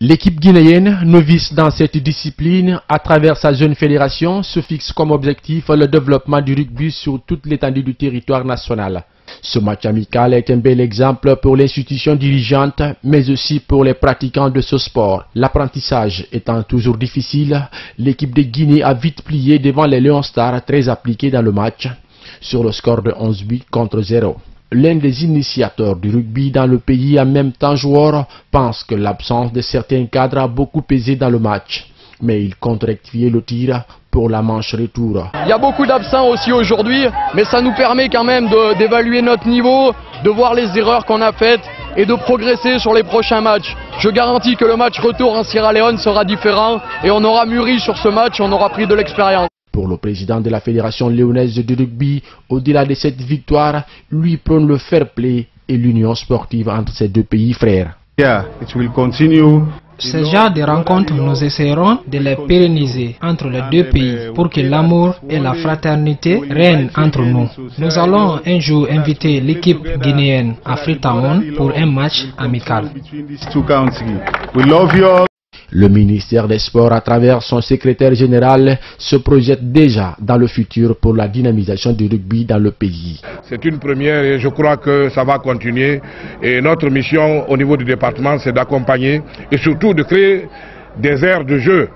L'équipe guinéenne, novice dans cette discipline, à travers sa jeune fédération, se fixe comme objectif le développement du rugby sur toute l'étendue du territoire national. Ce match amical est un bel exemple pour l'institution dirigeante, mais aussi pour les pratiquants de ce sport. L'apprentissage étant toujours difficile, l'équipe de Guinée a vite plié devant les Lions Stars très appliqués dans le match, sur le score de 11 buts contre 0. L'un des initiateurs du rugby dans le pays, en même temps joueur, pense que l'absence de certains cadres a beaucoup pesé dans le match. Mais il compte rectifier le tir pour la manche retour. Il y a beaucoup d'absents aussi aujourd'hui, mais ça nous permet quand même d'évaluer notre niveau, de voir les erreurs qu'on a faites et de progresser sur les prochains matchs. Je garantis que le match retour en Sierra Leone sera différent et on aura mûri sur ce match, on aura pris de l'expérience. Pour le président de la Fédération léonaise de rugby, au-delà de cette victoire, lui prône le fair play et l'union sportive entre ces deux pays frères. Ce genre de rencontres, nous essaierons de les pérenniser entre les deux pays pour que l'amour et la fraternité règnent entre nous. Nous allons un jour inviter l'équipe guinéenne à Freetown pour un match amical. Le ministère des Sports, à travers son secrétaire général, se projette déjà dans le futur pour la dynamisation du rugby dans le pays. C'est une première et je crois que ça va continuer. Et notre mission au niveau du département, c'est d'accompagner et surtout de créer des aires de jeu,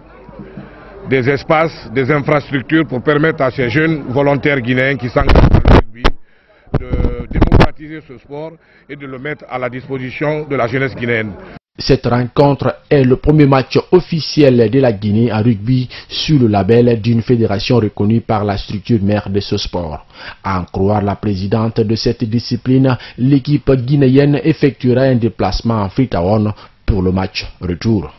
des espaces, des infrastructures pour permettre à ces jeunes volontaires guinéens qui s'engagent dans le rugby de démocratiser ce sport et de le mettre à la disposition de la jeunesse guinéenne. Cette rencontre est le premier match officiel de la Guinée en rugby sous le label d'une fédération reconnue par la structure mère de ce sport. À en croire la présidente de cette discipline, l'équipe guinéenne effectuera un déplacement en Freetown pour le match retour.